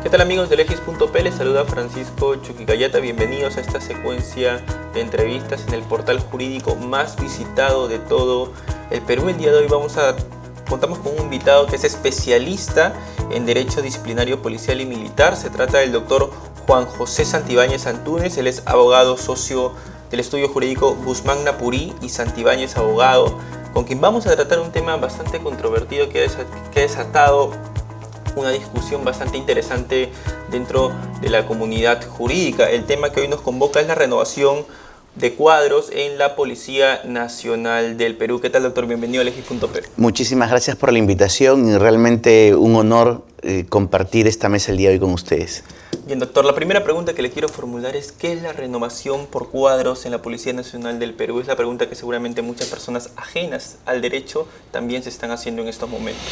¿Qué tal amigos de Legis.p? Les saluda Francisco Chuquicayata. Bienvenidos a esta secuencia de entrevistas en el portal jurídico más visitado de todo el Perú. El día de hoy contamos con un invitado que es especialista en Derecho Disciplinario Policial y Militar. Se trata del doctor Juan José Santibáñez Antúnez. Él es abogado socio del estudio jurídico Guzmán Napurí y Santibáñez Abogado, con quien vamos a tratar un tema bastante controvertido que ha desatado una discusión bastante interesante dentro de la comunidad jurídica. El tema que hoy nos convoca es la renovación de cuadros en la Policía Nacional del Perú. ¿Qué tal, doctor? Bienvenido a Legis.p. Muchísimas gracias por la invitación y realmente un honor compartir esta mesa el día de hoy con ustedes. Bien, doctor, la primera pregunta que le quiero formular es ¿qué es la renovación por cuadros en la Policía Nacional del Perú? Es la pregunta que seguramente muchas personas ajenas al derecho también se están haciendo en estos momentos.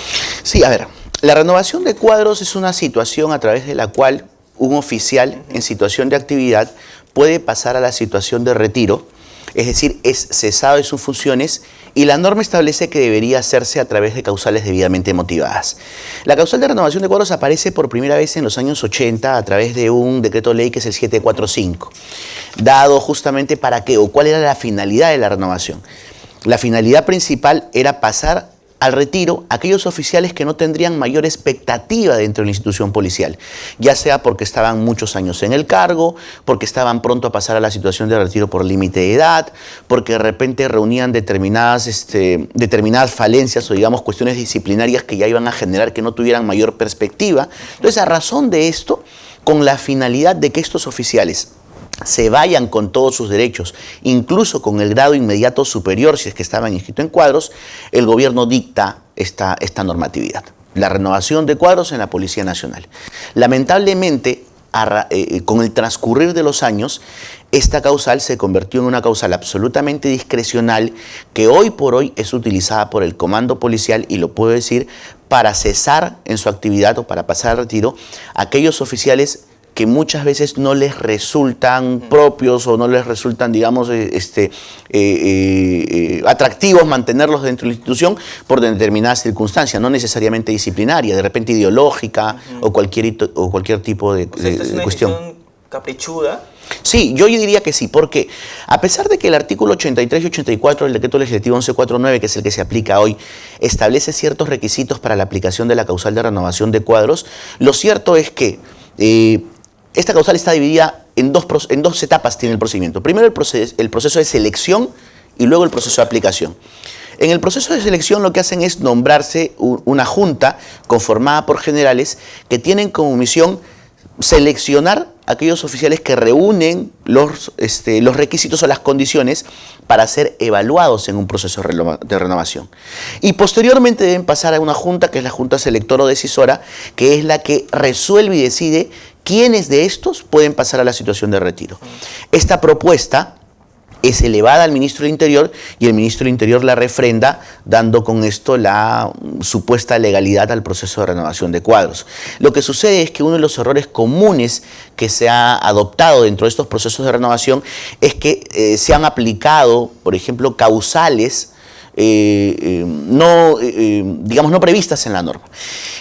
Sí, a ver, la renovación de cuadros es una situación a través de la cual un oficial en situación de actividad puede pasar a la situación de retiro, es decir, es cesado de sus funciones, y la norma establece que debería hacerse a través de causales debidamente motivadas. La causal de renovación de cuadros aparece por primera vez en los años 80 a través de un decreto ley que es el 745, dado justamente para qué o cuál era la finalidad de la renovación. La finalidad principal era pasar al retiro aquellos oficiales que no tendrían mayor expectativa dentro de la institución policial, ya sea porque estaban muchos años en el cargo, porque estaban pronto a pasar a la situación de retiro por límite de edad, porque de repente reunían determinadas falencias o digamos cuestiones disciplinarias que ya iban a generar que no tuvieran mayor perspectiva. Entonces, a razón de esto, con la finalidad de que estos oficiales se vayan con todos sus derechos, incluso con el grado inmediato superior, si es que estaban inscritos en cuadros, el gobierno dicta esta normatividad, la renovación de cuadros en la Policía Nacional. Lamentablemente, con el transcurrir de los años, esta causal se convirtió en una causal absolutamente discrecional que hoy por hoy es utilizada por el comando policial, y lo puedo decir, para cesar en su actividad o para pasar al retiro aquellos oficiales que muchas veces no les resultan propios o no les resultan, digamos, atractivos mantenerlos dentro de la institución por determinadas circunstancias, no necesariamente disciplinaria, de repente ideológica o cualquier tipo de cuestión. ¿Es una decisión caprichuda? Sí, yo diría que sí, porque a pesar de que el artículo 83 y 84 del decreto legislativo 1149, que es el que se aplica hoy, establece ciertos requisitos para la aplicación de la causal de renovación de cuadros, lo cierto es que esta causal está dividida en dos etapas, tiene el procedimiento. Primero el proceso de selección y luego el proceso de aplicación. En el proceso de selección lo que hacen es nombrarse una junta conformada por generales que tienen como misión seleccionar aquellos oficiales que reúnen los requisitos o las condiciones para ser evaluados en un proceso de renovación. Y posteriormente deben pasar a una junta, que es la junta selectora o decisora, que es la que resuelve y decide quiénes de estos pueden pasar a la situación de retiro. Esta propuesta es elevada al ministro del Interior y el ministro del Interior la refrenda, dando con esto la supuesta legalidad al proceso de renovación de cuadros. Lo que sucede es que uno de los errores comunes que se ha adoptado dentro de estos procesos de renovación es que se han aplicado, por ejemplo, causales no previstas en la norma.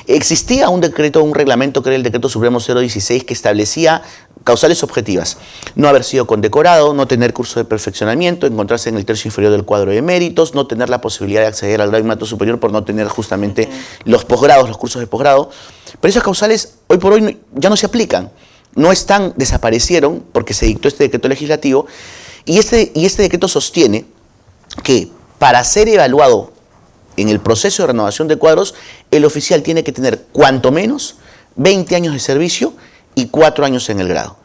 Existía un reglamento que era el Decreto Supremo 016 que establecía causales objetivas: no haber sido condecorado, no tener curso de perfeccionamiento, encontrarse en el tercio inferior del cuadro de méritos, no tener la posibilidad de acceder al grado inmediato superior por no tener justamente los posgrados, los cursos de posgrado. Pero esas causales hoy por hoy ya no se aplican, no están, desaparecieron porque se dictó este decreto legislativo, y este decreto sostiene que para ser evaluado en el proceso de renovación de cuadros, el oficial tiene que tener cuanto menos 20 años de servicio y 4 años en el grado.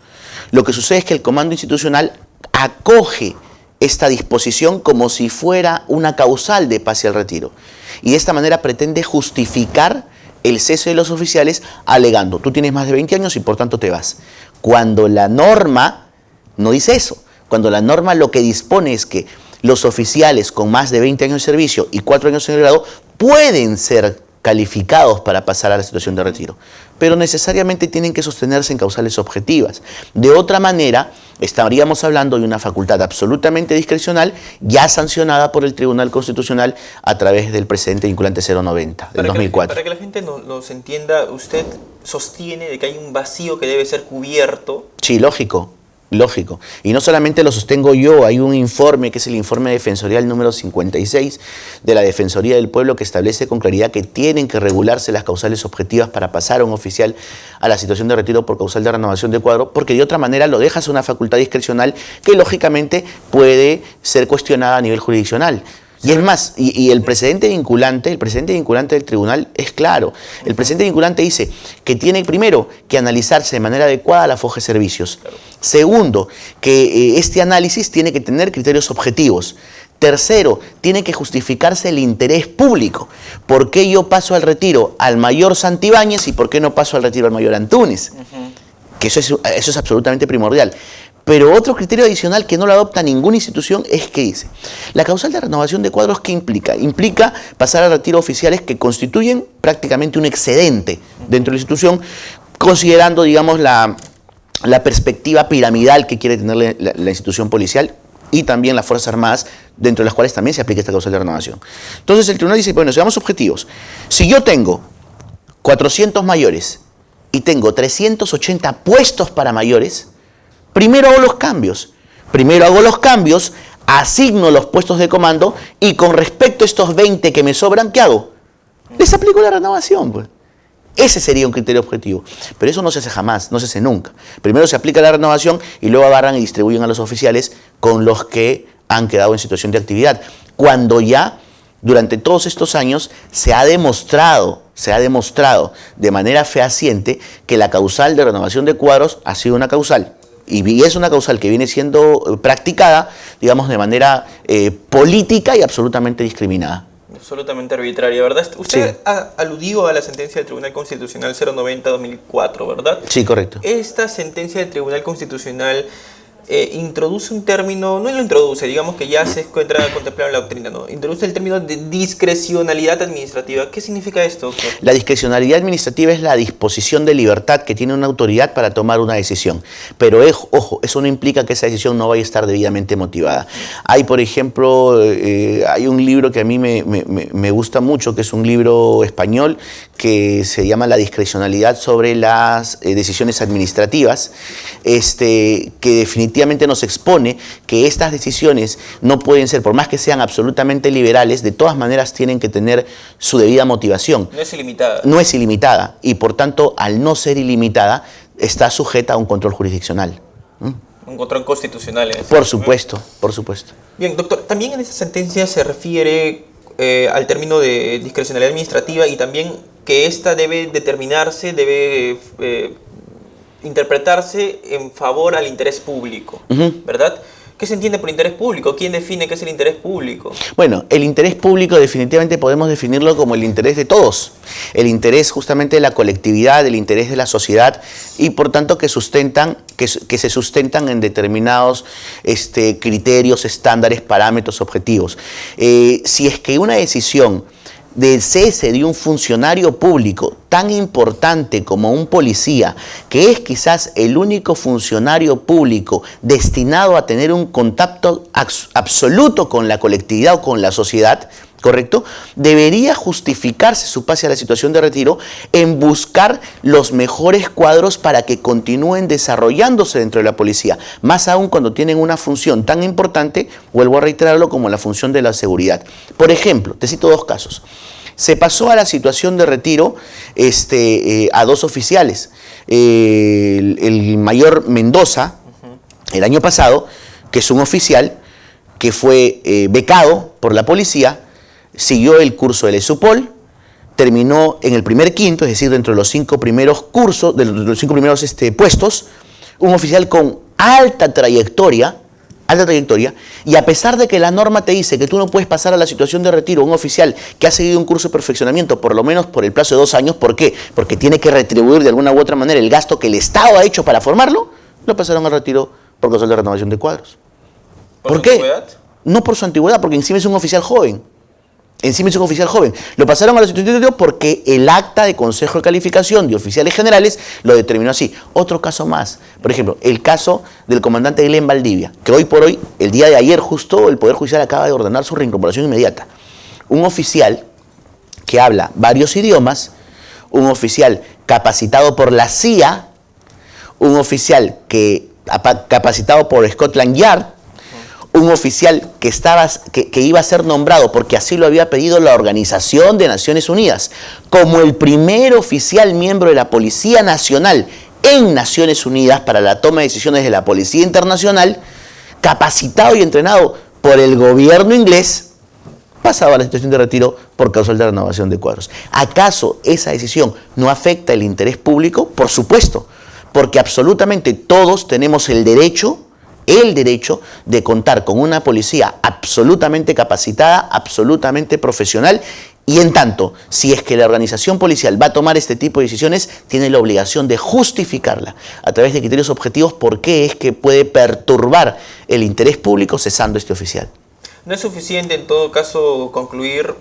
Lo que sucede es que el comando institucional acoge esta disposición como si fuera una causal de pase al retiro, y de esta manera pretende justificar el cese de los oficiales alegando: tú tienes más de 20 años y por tanto te vas. Cuando la norma no dice eso, cuando la norma lo que dispone es que los oficiales con más de 20 años de servicio y 4 años en el grado pueden ser calificados para pasar a la situación de retiro, pero necesariamente tienen que sostenerse en causales objetivas. De otra manera, estaríamos hablando de una facultad absolutamente discrecional, ya sancionada por el Tribunal Constitucional a través del precedente vinculante 090 del 2004. Para que la gente nos entienda, usted sostiene de que hay un vacío que debe ser cubierto. Sí, lógico. Lógico. Y no solamente lo sostengo yo, hay un informe que es el informe defensorial número 56 de la Defensoría del Pueblo que establece con claridad que tienen que regularse las causales objetivas para pasar a un oficial a la situación de retiro por causal de renovación de cuadro, porque de otra manera lo dejas a una facultad discrecional que lógicamente puede ser cuestionada a nivel jurisdiccional. Y es más, y el precedente vinculante del tribunal es claro. El precedente vinculante dice que tiene primero que analizarse de manera adecuada la foja de servicios. Segundo, que este análisis tiene que tener criterios objetivos. Tercero, tiene que justificarse el interés público. ¿Por qué yo paso al retiro al mayor Santibáñez y por qué no paso al retiro al mayor Antúnez? Que eso es absolutamente primordial. Pero otro criterio adicional que no lo adopta ninguna institución es que dice, la causal de renovación de cuadros, ¿qué implica? Implica pasar al retiro oficiales que constituyen prácticamente un excedente dentro de la institución, considerando, digamos, la perspectiva piramidal que quiere tener la institución policial y también las Fuerzas Armadas, dentro de las cuales también se aplica esta causal de renovación. Entonces el tribunal dice, bueno, seamos objetivos. Si yo tengo 400 mayores y tengo 380 puestos para mayores, primero hago los cambios, asigno los puestos de comando y con respecto a estos 20 que me sobran, ¿qué hago? Les aplico la renovación, pues. Ese sería un criterio objetivo. Pero eso no se hace jamás, no se hace nunca. Primero se aplica la renovación y luego agarran y distribuyen a los oficiales con los que han quedado en situación de actividad. Cuando ya, durante todos estos años, se ha demostrado de manera fehaciente que la causal de renovación de cuadros ha sido una causal. Y es una causal que viene siendo practicada, digamos, de manera política y absolutamente discriminada. Absolutamente arbitraria, ¿verdad? Usted Sí. ha aludido a la sentencia del Tribunal Constitucional 090-2004, ¿verdad? Sí, correcto. Esta sentencia del Tribunal Constitucional introduce un término, no lo introduce, digamos que ya se encuentra contemplado en la doctrina, ¿no? Introduce el término de discrecionalidad administrativa. ¿Qué significa esto, doctor? La discrecionalidad administrativa es la disposición de libertad que tiene una autoridad para tomar una decisión. Pero, ojo, eso no implica que esa decisión no vaya a estar debidamente motivada. Hay, por ejemplo, hay un libro que a mí me gusta mucho, que es un libro español, que se llama La discrecionalidad sobre las decisiones administrativas, que definitivamente nos expone que estas decisiones no pueden ser, por más que sean absolutamente liberales, de todas maneras tienen que tener su debida motivación. No es ilimitada. No es ilimitada y por tanto, al no ser ilimitada, está sujeta a un control jurisdiccional. Un control constitucional. En ese Por caso, ¿no? supuesto, por supuesto. Bien, doctor, también en esa sentencia se refiere al término de discrecionalidad administrativa y también que esta debe determinarse, debe interpretarse en favor al interés público, ¿verdad? ¿Qué se entiende por interés público? ¿Quién define qué es el interés público? Bueno, el interés público definitivamente podemos definirlo como el interés de todos, el interés justamente de la colectividad, el interés de la sociedad y por tanto que se sustentan en determinados criterios, estándares, parámetros, objetivos. Si es que una decisión del cese de un funcionario público tan importante como un policía, que es quizás el único funcionario público destinado a tener un contacto absoluto con la colectividad o con la sociedad, ¿correcto? Debería justificarse su pase a la situación de retiro en buscar los mejores cuadros para que continúen desarrollándose dentro de la policía, más aún cuando tienen una función tan importante, vuelvo a reiterarlo, como la función de la seguridad. Por ejemplo, te cito dos casos. Se pasó a la situación de retiro a dos oficiales. El mayor Mendoza, el año pasado, que es un oficial que fue becado por la policía, siguió el curso del ESUPOL, terminó en el primer quinto, es decir, dentro de los 5 primeros cursos, de los 5 primeros puestos, un oficial con alta trayectoria, y a pesar de que la norma te dice que tú no puedes pasar a la situación de retiro un oficial que ha seguido un curso de perfeccionamiento por lo menos por el plazo de 2 años, ¿por qué? Porque tiene que retribuir de alguna u otra manera el gasto que el Estado ha hecho para formarlo, lo pasaron al retiro por causal de renovación de cuadros. ¿Por qué? ¿Antigüedad? No por su antigüedad, porque encima es un oficial joven. Encima es un oficial joven. Lo pasaron a la situación de retiro porque el acta de consejo de calificación de oficiales generales lo determinó así. Otro caso más. Por ejemplo, el caso del comandante Glenn Valdivia, que hoy por hoy, el día de ayer justo, el Poder Judicial acaba de ordenar su reincorporación inmediata. Un oficial que habla varios idiomas, un oficial capacitado por la CIA, un oficial capacitado por Scotland Yard, un oficial que iba a ser nombrado porque así lo había pedido la Organización de Naciones Unidas, como el primer oficial miembro de la Policía Nacional en Naciones Unidas para la toma de decisiones de la Policía Internacional, capacitado y entrenado por el gobierno inglés, pasaba a la situación de retiro por causa de la renovación de cuadros. ¿Acaso esa decisión no afecta el interés público? Por supuesto, porque absolutamente todos tenemos el derecho de contar con una policía absolutamente capacitada, absolutamente profesional, y en tanto, si es que la organización policial va a tomar este tipo de decisiones, tiene la obligación de justificarla a través de criterios objetivos por qué es que puede perturbar el interés público cesando este oficial. ¿No es suficiente en todo caso concluir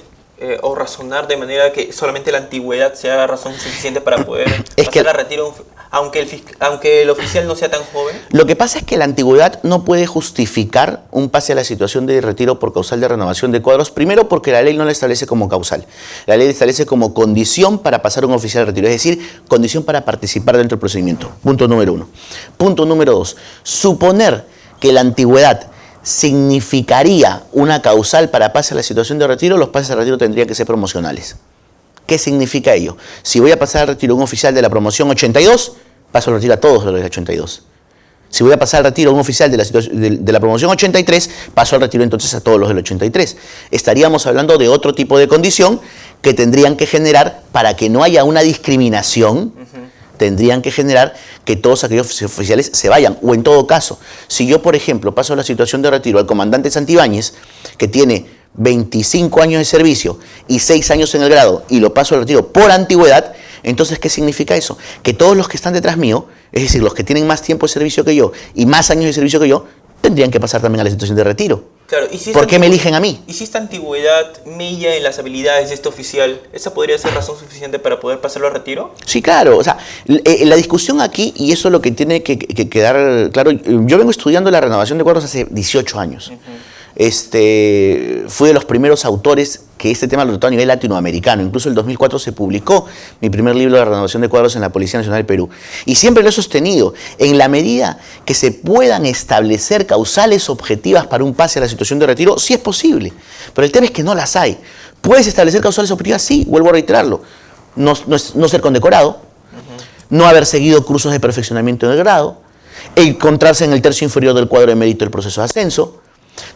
o razonar de manera que solamente la antigüedad sea razón suficiente para poder pasar a retiro, aunque el oficial no sea tan joven? Lo que pasa es que la antigüedad no puede justificar un pase a la situación de retiro por causal de renovación de cuadros, primero porque la ley no la establece como causal. La ley la establece como condición para pasar a un oficial de retiro, es decir, condición para participar dentro del procedimiento. Punto número 1. Punto número 2. Suponer que la antigüedad significaría una causal para pase a la situación de retiro, los pases a retiro tendrían que ser promocionales. ¿Qué significa ello? Si voy a pasar al retiro a un oficial de la promoción 82, paso al retiro a todos los de 82. Si voy a pasar al retiro a un oficial de la promoción 83, paso al retiro entonces a todos los del 83. Estaríamos hablando de otro tipo de condición que tendrían que generar, para que no haya una discriminación, tendrían que generar que todos aquellos oficiales se vayan. O en todo caso, si yo, por ejemplo, paso a la situación de retiro al comandante Santibáñez, que tiene 25 años de servicio y 6 años en el grado, y lo paso al retiro por antigüedad, entonces, ¿qué significa eso? Que todos los que están detrás mío, es decir, los que tienen más tiempo de servicio que yo y más años de servicio que yo, tendrían que pasar también a la situación de retiro. Claro, ¿y si ¿por qué me eligen a mí? Y si esta antigüedad mella en las habilidades de este oficial, ¿esa podría ser razón suficiente para poder pasarlo a retiro? Sí, claro. O sea, la discusión aquí, y eso es lo que tiene que quedar claro, yo vengo estudiando la renovación de cuadros hace 18 años. Fui de los primeros autores que este tema lo trató a nivel latinoamericano. Incluso en el 2004 se publicó mi primer libro de renovación de cuadros en la Policía Nacional del Perú. Y siempre lo he sostenido. En la medida que se puedan establecer causales objetivas para un pase a la situación de retiro, sí es posible. Pero el tema es que no las hay. ¿Puedes establecer causales objetivas? Sí, vuelvo a reiterarlo. No ser condecorado, no haber seguido cursos de perfeccionamiento en el grado, encontrarse en el tercio inferior del cuadro de mérito del proceso de ascenso,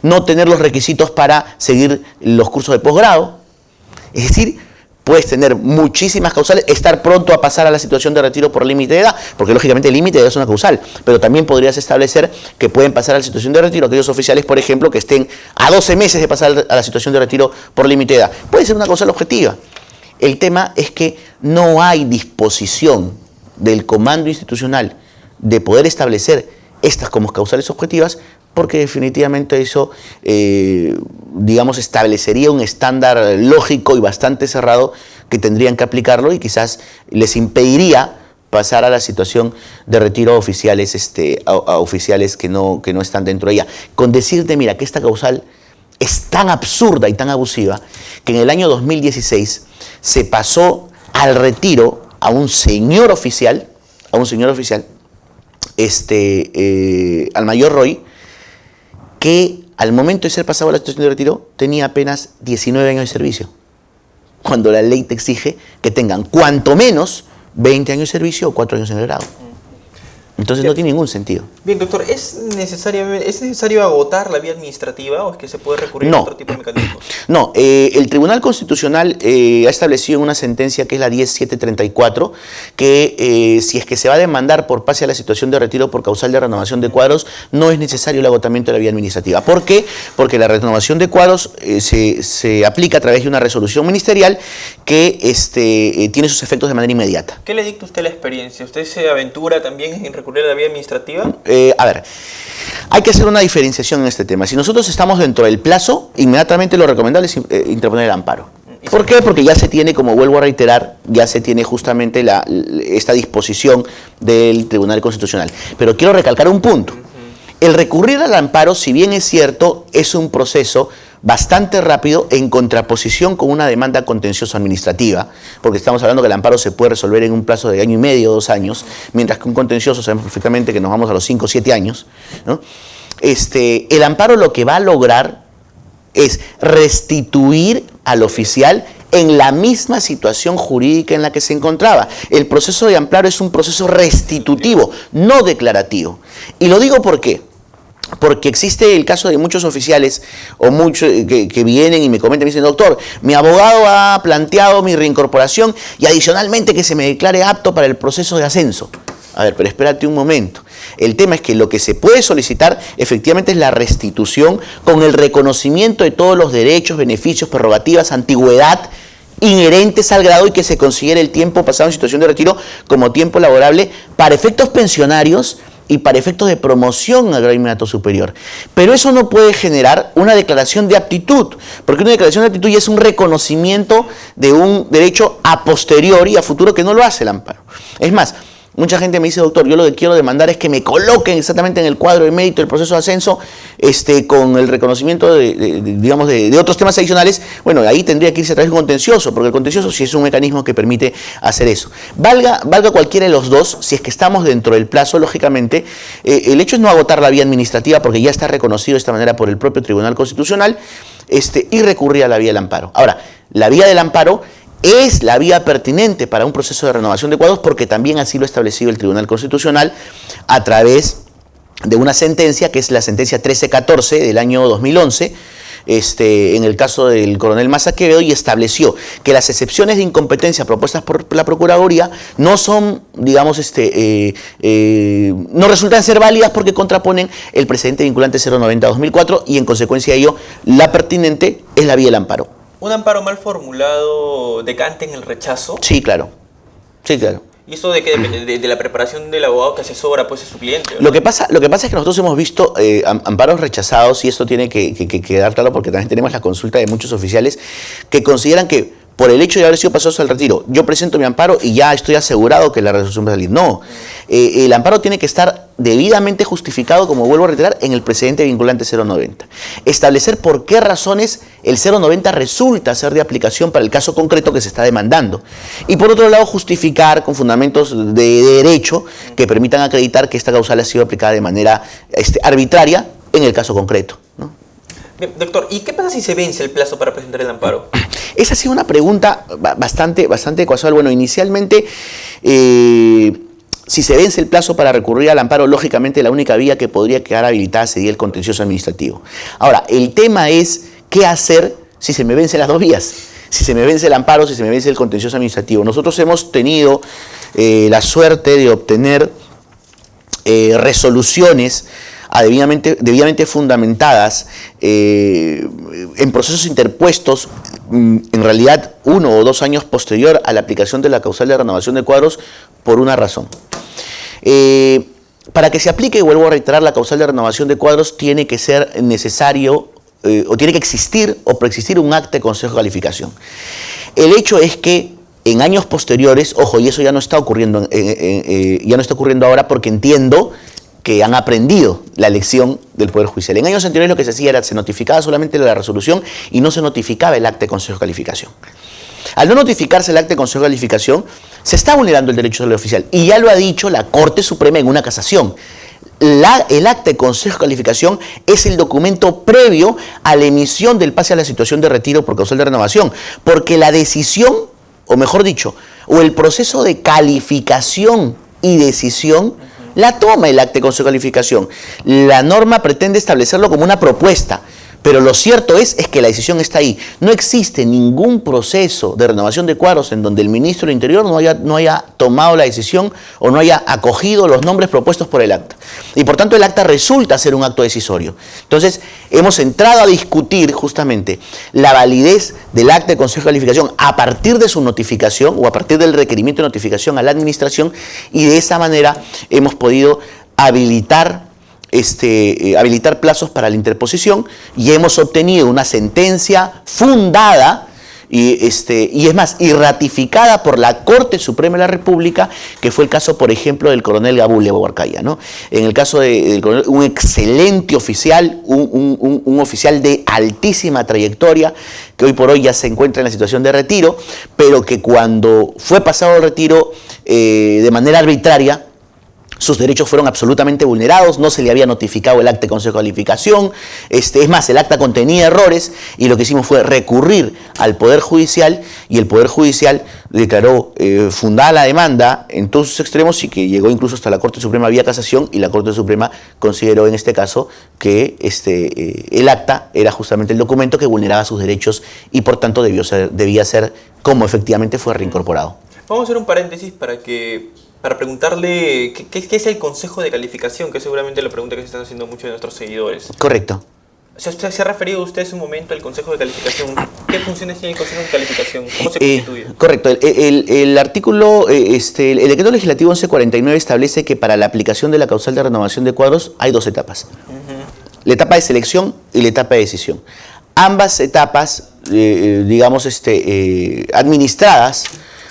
no tener los requisitos para seguir los cursos de posgrado. Es decir, puedes tener muchísimas causales, estar pronto a pasar a la situación de retiro por límite de edad, porque lógicamente el límite de edad es una causal, pero también podrías establecer que pueden pasar a la situación de retiro aquellos oficiales, por ejemplo, que estén a 12 meses de pasar a la situación de retiro por límite de edad. Puede ser una causal objetiva. El tema es que no hay disposición del comando institucional de poder establecer estas como causales objetivas, porque definitivamente eso, digamos, establecería un estándar lógico y bastante cerrado que tendrían que aplicarlo y quizás les impediría pasar a la situación de retiro a oficiales, a oficiales que no están dentro de ella. Con decirte, mira, que esta causal es tan absurda y tan abusiva que en el año 2016 se pasó al retiro a un señor oficial, al mayor Roy, que al momento de ser pasado a la situación de retiro tenía apenas 19 años de servicio, cuando la ley te exige que tengan cuanto menos 20 años de servicio o 4 años en el grado. Entonces no tiene ningún sentido. Bien, doctor, ¿es necesario agotar la vía administrativa o es que se puede recurrir a otro tipo de mecanismos? No, el Tribunal Constitucional ha establecido en una sentencia que es la 10734 que si es que se va a demandar por pase a la situación de retiro por causal de renovación de cuadros, no es necesario el agotamiento de la vía administrativa. ¿Por qué? Porque la renovación de cuadros se aplica a través de una resolución ministerial que tiene sus efectos de manera inmediata. ¿Qué le dicta usted la experiencia? ¿Usted se aventura también en recurrir recurrir a la vía administrativa? A ver, hay que hacer una diferenciación en este tema. Si nosotros estamos dentro del plazo, inmediatamente lo recomendable es interponer el amparo. ¿Por qué? Porque ya se tiene, como vuelvo a reiterar, ya se tiene justamente esta disposición del Tribunal Constitucional. Pero quiero recalcar un punto. El recurrir al amparo, si bien es cierto, es un proceso bastante rápido en contraposición con una demanda contencioso administrativa, porque estamos hablando que el amparo se puede resolver en un plazo de 1 año y medio, 2 años, mientras que un contencioso sabemos perfectamente que nos vamos a los 5 o 7 años, ¿no? El amparo lo que va a lograr es restituir al oficial en la misma situación jurídica en la que se encontraba. El proceso de amparo es un proceso restitutivo, no declarativo. Y lo digo ¿por qué? Porque existe el caso de muchos oficiales o muchos que vienen y me comentan, me dicen, doctor, mi abogado ha planteado mi reincorporación y adicionalmente que se me declare apto para el proceso de ascenso. A ver, pero espérate un momento. El tema es que lo que se puede solicitar efectivamente es la restitución con el reconocimiento de todos los derechos, beneficios, prerrogativas, antigüedad inherentes al grado y que se considere el tiempo pasado en situación de retiro como tiempo laborable para efectos pensionarios y para efectos de promoción al grado inmediato superior. Pero eso no puede generar una declaración de aptitud, porque una declaración de aptitud ya es un reconocimiento de un derecho a posteriori, a futuro, que no lo hace el amparo. Es más, mucha gente me dice, doctor, yo lo que quiero demandar es que me coloquen exactamente en el cuadro de mérito del proceso de ascenso con el reconocimiento de otros temas adicionales. Bueno, ahí tendría que irse a través de un contencioso, porque el contencioso sí es un mecanismo que permite hacer eso. Valga cualquiera de los dos, si es que estamos dentro del plazo, lógicamente, el hecho es no agotar la vía administrativa, porque ya está reconocido de esta manera por el propio Tribunal Constitucional, y recurrir a la vía del amparo. Ahora, la vía del amparo es la vía pertinente para un proceso de renovación de cuadros porque también así lo ha establecido el Tribunal Constitucional a través de una sentencia que es la sentencia 1314 del año 2011, en el caso del coronel Maza Quevedo, y estableció que las excepciones de incompetencia propuestas por la Procuraduría no son, digamos, no resultan ser válidas porque contraponen el precedente vinculante 090-2004 y en consecuencia de ello la pertinente es la vía del amparo. ¿Un amparo mal formulado decanta en el rechazo? Sí, claro. Sí, claro. ¿Y eso de que depende de la preparación del abogado que asesora pues, a su cliente? ¿No? Lo que pasa es que nosotros hemos visto amparos rechazados, y esto tiene que quedar claro porque también tenemos la consulta de muchos oficiales que consideran que por el hecho de haber sido pasados al retiro, yo presento mi amparo y ya estoy asegurado que la resolución va a salir. No, el amparo tiene que estar debidamente justificado, como vuelvo a reiterar, en el precedente vinculante 090. Establecer por qué razones el 090 resulta ser de aplicación para el caso concreto que se está demandando. Y por otro lado, justificar con fundamentos de derecho que permitan acreditar que esta causal ha sido aplicada de manera arbitraria en el caso concreto, ¿no? Bien, doctor, ¿y qué pasa si se vence el plazo para presentar el amparo? Esa ha sido una pregunta bastante casual. Bueno, inicialmente, si se vence el plazo para recurrir al amparo, lógicamente la única vía que podría quedar habilitada sería el contencioso administrativo. Ahora, el tema es qué hacer si se me vencen las dos vías. Si se me vence el amparo, si se me vence el contencioso administrativo. Nosotros hemos tenido la suerte de obtener resoluciones debidamente fundamentadas en procesos interpuestos, en realidad 1 o 2 años posterior a la aplicación de la causal de renovación de cuadros, por una razón. Para que se aplique, y vuelvo a reiterar, la causal de renovación de cuadros, tiene que ser necesario o tiene que existir o preexistir un acta de consejo de calificación. El hecho es que en años posteriores, ojo, y eso ya no está ocurriendo, ya no está ocurriendo ahora, porque entiendo que han aprendido la lección del Poder Judicial. En años anteriores lo que se hacía era se notificaba solamente la resolución y no se notificaba el acta de consejo de calificación. Al no notificarse el acta de consejo de calificación, se está vulnerando el derecho del oficial. Y ya lo ha dicho la Corte Suprema en una casación. El acta de consejo de calificación es el documento previo a la emisión del pase a la situación de retiro por causal de renovación. Porque la decisión, o mejor dicho, o el proceso de calificación y decisión, la toma el acta de consejo de calificación. La norma pretende establecerlo como una propuesta, Pero lo cierto es que la decisión está ahí. No existe ningún proceso de renovación de cuadros en donde el ministro del Interior no haya tomado la decisión o no haya acogido los nombres propuestos por el acta. Y por tanto el acta resulta ser un acto decisorio. Entonces hemos entrado a discutir justamente la validez del acta de Consejo de Calificación a partir de su notificación o a partir del requerimiento de notificación a la administración, y de esa manera hemos podido habilitar plazos para la interposición, y hemos obtenido una sentencia fundada y es más, y ratificada por la Corte Suprema de la República, que fue el caso, por ejemplo, del coronel Gabule Huarcaya, ¿no? En el caso del coronel, un excelente oficial, un oficial de altísima trayectoria, que hoy por hoy ya se encuentra en la situación de retiro, pero que cuando fue pasado el retiro de manera arbitraria, sus derechos fueron absolutamente vulnerados, no se le había notificado el acta de Consejo de Calificación, es más, el acta contenía errores, y lo que hicimos fue recurrir al Poder Judicial, y el Poder Judicial declaró fundada la demanda en todos sus extremos, y que llegó incluso hasta la Corte Suprema vía casación, y la Corte Suprema consideró en este caso que el acta era justamente el documento que vulneraba sus derechos, y por tanto debía ser como efectivamente fue reincorporado. Vamos a hacer un paréntesis para preguntarle qué es el Consejo de Calificación, que es seguramente la pregunta que se están haciendo muchos de nuestros seguidores. Correcto. ¿Se ha referido usted hace un momento al Consejo de Calificación? ¿Qué funciones tiene el Consejo de Calificación? ¿Cómo se constituye? Correcto. El artículo, el decreto legislativo 1149 establece que para la aplicación de la causal de renovación de cuadros hay dos etapas. La etapa de selección y la etapa de decisión. Ambas etapas, administradas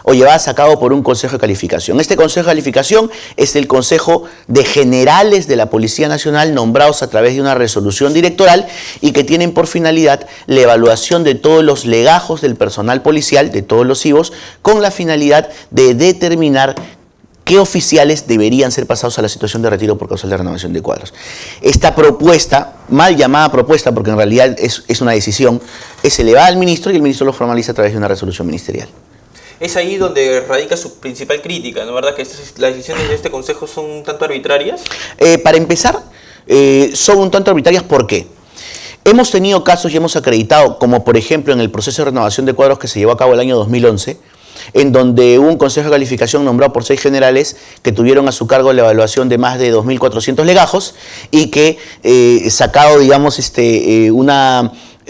o llevadas a cabo por un Consejo de Calificación. Este Consejo de Calificación es el Consejo de Generales de la Policía Nacional, nombrados a través de una resolución directoral, y que tienen por finalidad la evaluación de todos los legajos del personal policial, de todos los IVOs, con la finalidad de determinar qué oficiales deberían ser pasados a la situación de retiro por causal de renovación de cuadros. Esta propuesta, mal llamada propuesta porque en realidad es una decisión, es elevada al ministro, y el ministro lo formaliza a través de una resolución ministerial. Es ahí donde radica su principal crítica, ¿no? ¿Verdad que las decisiones de este Consejo son un tanto arbitrarias? Para empezar, son un tanto arbitrarias. ¿Por qué? Hemos tenido casos y hemos acreditado, como por ejemplo en el proceso de renovación de cuadros que se llevó a cabo el año 2011, en donde hubo un Consejo de Calificación nombrado por 6 generales que tuvieron a su cargo la evaluación de más de 2.400 legajos, y que sacado, digamos,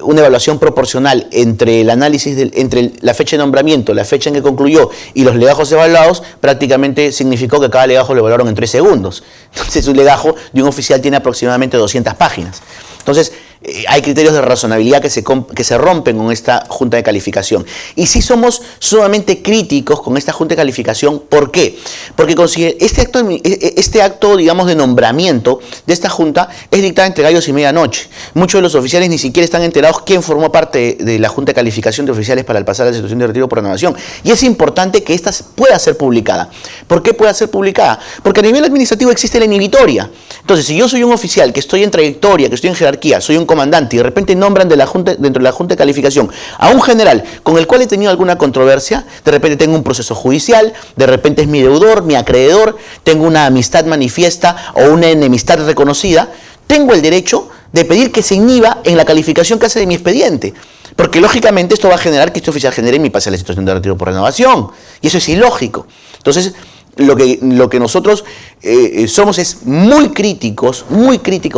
una evaluación proporcional entre el análisis entre la fecha de nombramiento, la fecha en que concluyó y los legajos evaluados, prácticamente significó que cada legajo lo evaluaron en 3 segundos. Entonces un legajo de un oficial tiene aproximadamente 200 páginas. Entonces hay criterios de razonabilidad que se rompen con esta Junta de Calificación. Y sí somos sumamente críticos con esta Junta de Calificación. ¿Por qué? Porque este acto, digamos, de nombramiento de esta Junta es dictada entre gallos y medianoche. Muchos de los oficiales ni siquiera están enterados quién formó parte de la Junta de Calificación de oficiales para el pasar a la situación de retiro por renovación. Y es importante que esta pueda ser publicada. ¿Por qué pueda ser publicada? Porque a nivel administrativo existe la inhibitoria. Entonces, si yo soy un oficial que estoy en trayectoria, que estoy en jerarquía, soy un comandante, y de repente nombran dentro de la Junta de Calificación a un general con el cual he tenido alguna controversia, de repente tengo un proceso judicial, de repente es mi deudor, mi acreedor, tengo una amistad manifiesta o una enemistad reconocida, tengo el derecho de pedir que se inhiba en la calificación que hace de mi expediente. Porque lógicamente esto va a generar que este oficial genere mi pase a la situación de retiro por renovación. Y eso es ilógico. Entonces, lo que nosotros somos es muy críticos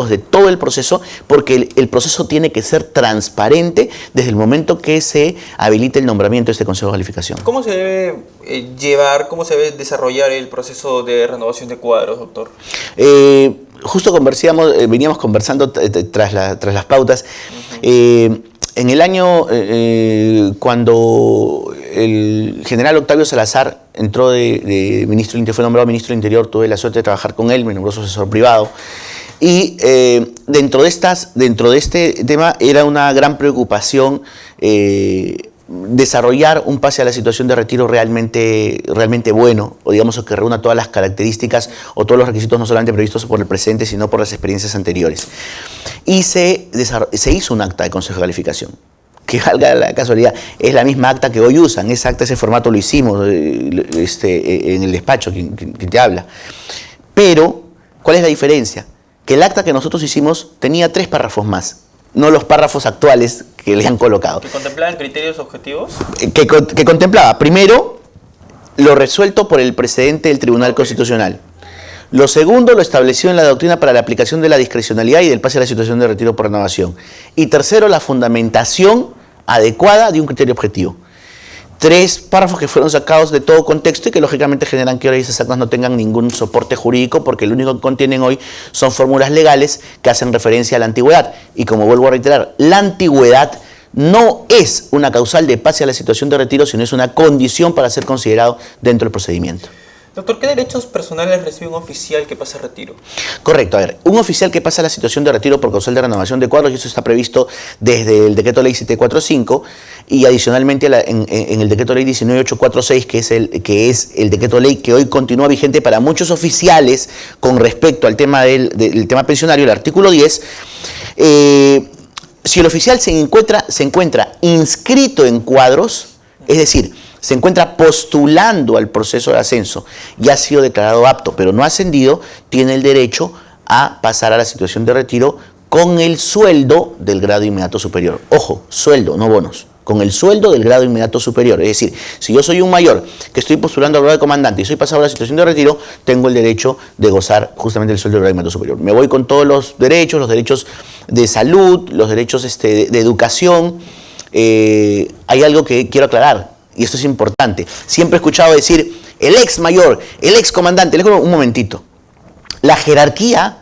de todo el proceso, porque el proceso tiene que ser transparente desde el momento que se habilite el nombramiento de este Consejo de Calificación. ¿Cómo se debe cómo se debe desarrollar el proceso de renovación de cuadros, doctor? Justo veníamos conversando tras las pautas. En el año, cuando el general Octavio Salazar entró de ministro del Interior, fue nombrado ministro del Interior, tuve la suerte de trabajar con él, me nombró su asesor privado. Y dentro de este tema era una gran preocupación desarrollar un pase a la situación de retiro realmente bueno, o digamos que reúna todas las características o todos los requisitos no solamente previstos por el presente, sino por las experiencias anteriores. Y se hizo un acta de Consejo de Calificación, que valga la casualidad, es la misma acta que hoy usan. Ese acta, ese formato lo hicimos en el despacho que te habla. Pero, ¿cuál es la diferencia? Que el acta que nosotros hicimos tenía 3 párrafos más. no los párrafos actuales que le han colocado. ¿Que contemplaban criterios objetivos? Que contemplaba, primero, lo resuelto por el precedente del Tribunal Constitucional. Lo segundo, lo establecido en la doctrina para la aplicación de la discrecionalidad y del pase a la situación de retiro por renovación. Y tercero, la fundamentación adecuada de un criterio objetivo. 3 párrafos que fueron sacados de todo contexto y que lógicamente generan que ahora esas actas no tengan ningún soporte jurídico, porque lo único que contienen hoy son fórmulas legales que hacen referencia a la antigüedad. Y como vuelvo a reiterar, la antigüedad no es una causal de pase a la situación de retiro, sino es una condición para ser considerado dentro del procedimiento. Doctor, ¿qué derechos personales recibe un oficial que pasa a retiro? Correcto, a ver, un oficial que pasa a la situación de retiro por causal de renovación de cuadros, y eso está previsto desde el Decreto Ley 745 y adicionalmente en el Decreto Ley 19846, que es el Decreto Ley que hoy continúa vigente para muchos oficiales con respecto al tema del tema pensionario, el artículo 10, si el oficial se encuentra inscrito en cuadros, es decir, se encuentra postulando al proceso de ascenso y ha sido declarado apto, pero no ha ascendido, tiene el derecho a pasar a la situación de retiro con el sueldo del grado inmediato superior. Ojo, sueldo, no bonos. Con el sueldo del grado inmediato superior. Es decir, si yo soy un mayor que estoy postulando al grado de comandante y soy pasado a la situación de retiro, tengo el derecho de gozar justamente del sueldo del grado inmediato superior. Me voy con todos los derechos de salud, los derechos de educación. Hay algo que quiero aclarar. Y esto es importante. Siempre he escuchado decir el ex mayor, el ex comandante. Un momentito. La jerarquía,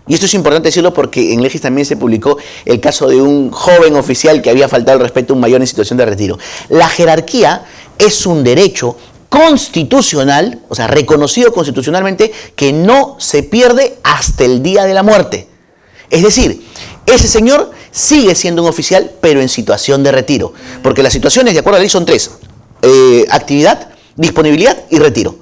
y esto es importante decirlo porque en Legis también se publicó el caso de un joven oficial que había faltado el respeto a un mayor en situación de retiro. La jerarquía es un derecho constitucional, o sea, reconocido constitucionalmente, que no se pierde hasta el día de la muerte. Es decir, ese señor sigue siendo un oficial, pero en situación de retiro. Porque las situaciones, de acuerdo a la ley, son 3. Actividad, disponibilidad y retiro.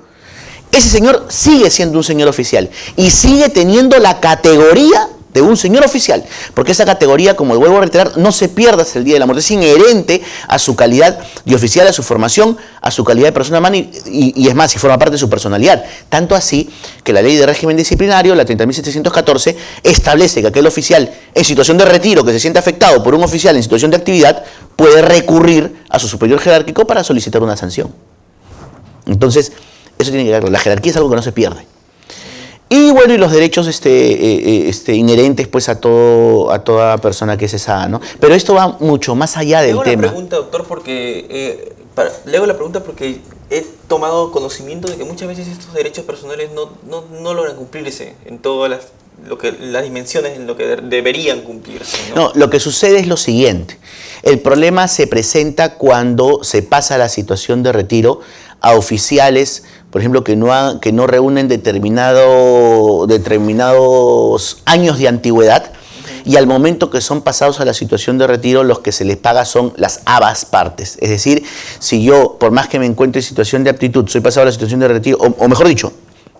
Ese señor sigue siendo un señor oficial y sigue teniendo la categoría de un señor oficial, porque esa categoría, como vuelvo a reiterar, no se pierde hasta el día de la muerte, es inherente a su calidad de oficial, a su formación, a su calidad de persona humana y es más, y forma parte de su personalidad. Tanto así que la ley de régimen disciplinario, la 30.714, establece que aquel oficial en situación de retiro que se siente afectado por un oficial en situación de actividad puede recurrir a su superior jerárquico para solicitar una sanción. Entonces, eso tiene que ver, la jerarquía es algo que no se pierde. Y bueno, y los derechos inherentes pues a toda persona que es cesada, ¿no? Pero esto va mucho más allá del tema. Le hago la pregunta porque he tomado conocimiento de que muchas veces estos derechos personales no logran cumplirse en todas las dimensiones en lo que deberían cumplirse, ¿no? No, lo que sucede es lo siguiente. El problema se presenta cuando se pasa a la situación de retiro a oficiales, por ejemplo, que no reúnen determinados años de antigüedad, y al momento que son pasados a la situación de retiro, los que se les paga son las ambas partes. Es decir, si yo, por más que me encuentre en situación de aptitud, soy pasado a la situación de retiro, o mejor dicho,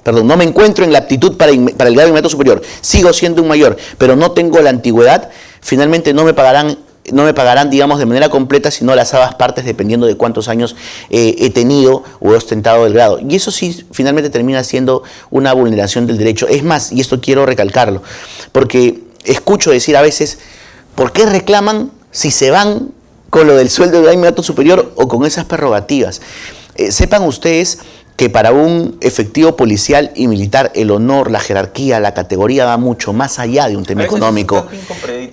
no me encuentro en la aptitud para el grado inmediato superior, sigo siendo un mayor, pero no tengo la antigüedad, finalmente no me pagarán, digamos, de manera completa, sino las ambas partes, dependiendo de cuántos años he tenido o he ostentado el grado. Y eso sí, finalmente termina siendo una vulneración del derecho. Es más, y esto quiero recalcarlo, porque escucho decir a veces, ¿por qué reclaman si se van con lo del sueldo del grado inmediato superior o con esas prerrogativas? Sepan ustedes que para un efectivo policial y militar el honor, la jerarquía, la categoría va mucho más allá de un tema económico.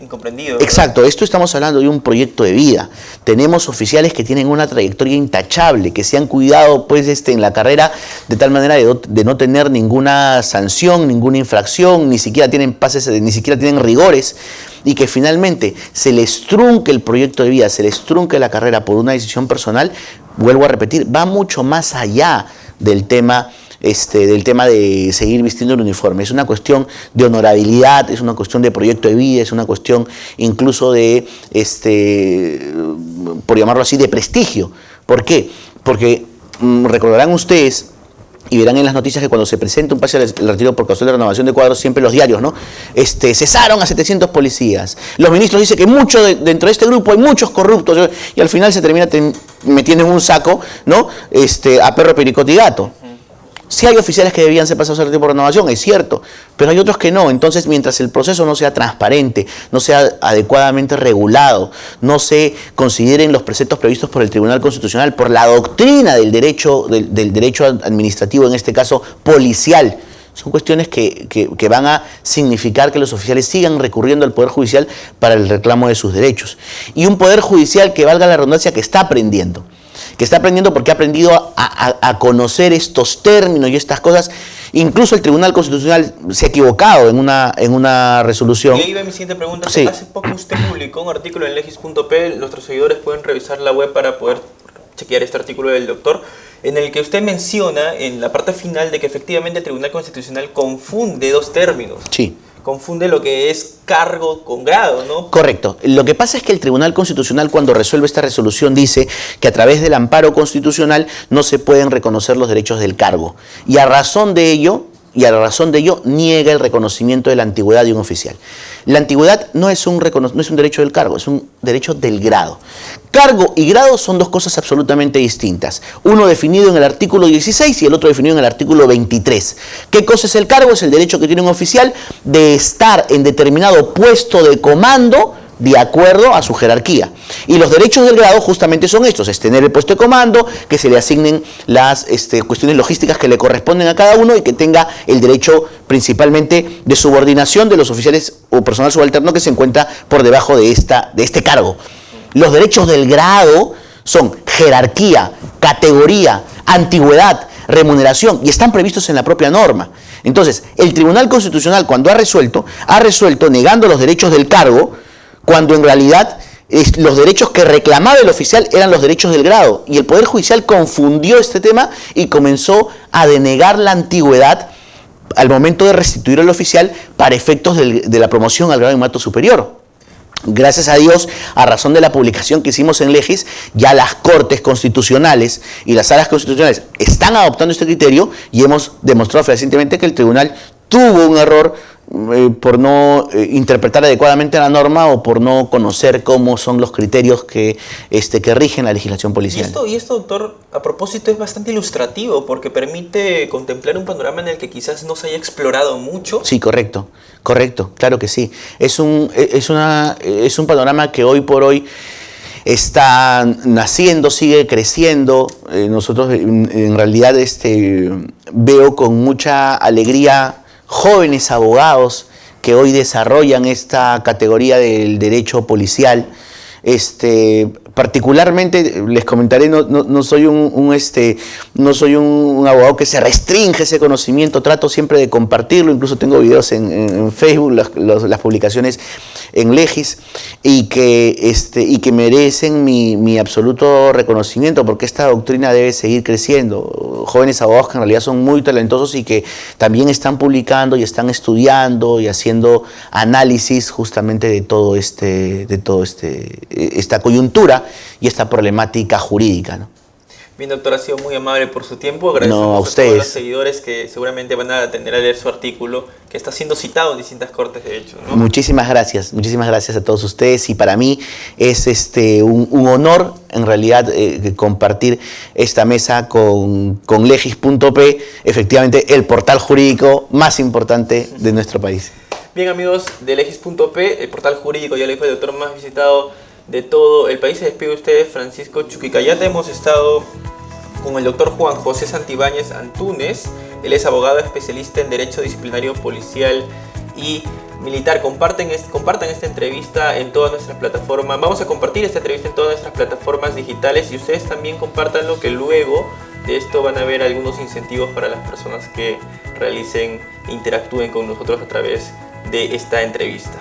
Incomprendido. Exacto, esto estamos hablando de un proyecto de vida. Tenemos oficiales que tienen una trayectoria intachable, que se han cuidado pues en la carrera de tal manera de no tener ninguna sanción, ninguna infracción, ni siquiera tienen pases, ni siquiera tienen rigores, y que finalmente se les trunque el proyecto de vida, se les trunque la carrera por una decisión personal. Vuelvo a repetir, va mucho más allá del tema de seguir vistiendo el uniforme. Es una cuestión de honorabilidad, es una cuestión de proyecto de vida, es una cuestión incluso de, por llamarlo así, de prestigio. ¿Por qué? Porque recordarán ustedes y verán en las noticias que cuando se presenta un pase al retiro por causal de renovación de cuadros, siempre los diarios, ¿no? Cesaron a 700 policías. Los ministros dicen que dentro de este grupo hay muchos corruptos, y al final se termina metiendo en un saco, ¿no? A perro, pericote y gato. Sí hay oficiales que debían ser pasados a retiro por renovación, es cierto, pero hay otros que no. Entonces, mientras el proceso no sea transparente, no sea adecuadamente regulado, no se consideren los preceptos previstos por el Tribunal Constitucional, por la doctrina del derecho administrativo, en este caso policial, son cuestiones que van a significar que los oficiales sigan recurriendo al Poder Judicial para el reclamo de sus derechos. Y un Poder Judicial que, valga la redundancia, que está aprendiendo porque ha aprendido a conocer estos términos y estas cosas. Incluso el Tribunal Constitucional se ha equivocado en una resolución. Y ahí va mi siguiente pregunta. Sí. Hace poco usted publicó un artículo en legis.p, nuestros seguidores pueden revisar la web para poder chequear este artículo del doctor, en el que usted menciona en la parte final de que efectivamente el Tribunal Constitucional confunde dos términos. Sí. Confunde lo que es cargo con grado, ¿no? Correcto. Lo que pasa es que el Tribunal Constitucional, cuando resuelve esta resolución, dice que a través del amparo constitucional no se pueden reconocer los derechos del cargo. Y a razón de ello niega el reconocimiento de la antigüedad de un oficial. La antigüedad no es un derecho del cargo, es un derecho del grado. Cargo y grado son dos cosas absolutamente distintas. Uno definido en el artículo 16 y el otro definido en el artículo 23. ¿Qué cosa es el cargo? Es el derecho que tiene un oficial de estar en determinado puesto de comando de acuerdo a su jerarquía. Y los derechos del grado justamente son estos: es tener el puesto de comando, que se le asignen las cuestiones logísticas que le corresponden a cada uno y que tenga el derecho principalmente de subordinación de los oficiales o personal subalterno que se encuentra por debajo de este cargo. Los derechos del grado son jerarquía, categoría, antigüedad, remuneración, y están previstos en la propia norma. Entonces, el Tribunal Constitucional, cuando ha resuelto negando los derechos del cargo, cuando en realidad los derechos que reclamaba el oficial eran los derechos del grado. Y el Poder Judicial confundió este tema y comenzó a denegar la antigüedad al momento de restituir al oficial para efectos de la promoción al grado de mando superior. Gracias a Dios, a razón de la publicación que hicimos en Legis, ya las Cortes Constitucionales y las Salas Constitucionales están adoptando este criterio y hemos demostrado fehacientemente que el Tribunal tuvo un error por no interpretar adecuadamente la norma o por no conocer cómo son los criterios que rigen la legislación policial. Y esto, doctor, a propósito es bastante ilustrativo porque permite contemplar un panorama en el que quizás no se haya explorado mucho. Sí, correcto, claro que sí. Es un panorama que hoy por hoy está naciendo, sigue creciendo. Nosotros en realidad veo con mucha alegría jóvenes abogados que hoy desarrollan esta categoría del derecho policial. Particularmente les comentaré, no soy un abogado que se restringe ese conocimiento, trato siempre de compartirlo, incluso tengo videos en Facebook, las publicaciones en Legis, y que merecen mi absoluto reconocimiento, porque esta doctrina debe seguir creciendo. Jóvenes abogados que en realidad son muy talentosos y que también están publicando y están estudiando y haciendo análisis justamente de todo esta coyuntura y esta problemática jurídica, ¿no? Bien, doctor, ha sido muy amable por su tiempo. Agradecemos a ustedes. Todos los seguidores que seguramente van a atender a leer su artículo, que está siendo citado en distintas cortes, de hecho, ¿no? Muchísimas gracias a todos ustedes, y para mí es un honor, en realidad, compartir esta mesa con legis.p, efectivamente el portal jurídico más importante de nuestro país. Bien, amigos de legis.p, el portal jurídico, ya lo dijo el doctor, más visitado de todo el país. Se despide de ustedes Francisco Chuquicayata. Hemos estado con el doctor Juan José Santibáñez Antúnez. Él es abogado especialista en Derecho Disciplinario Policial y Militar. Compartan esta entrevista en todas nuestras plataformas. Vamos a compartir esta entrevista en todas nuestras plataformas digitales, y ustedes también compártanlo, que luego de esto van a haber algunos incentivos para las personas que realicen e interactúen con nosotros a través de esta entrevista.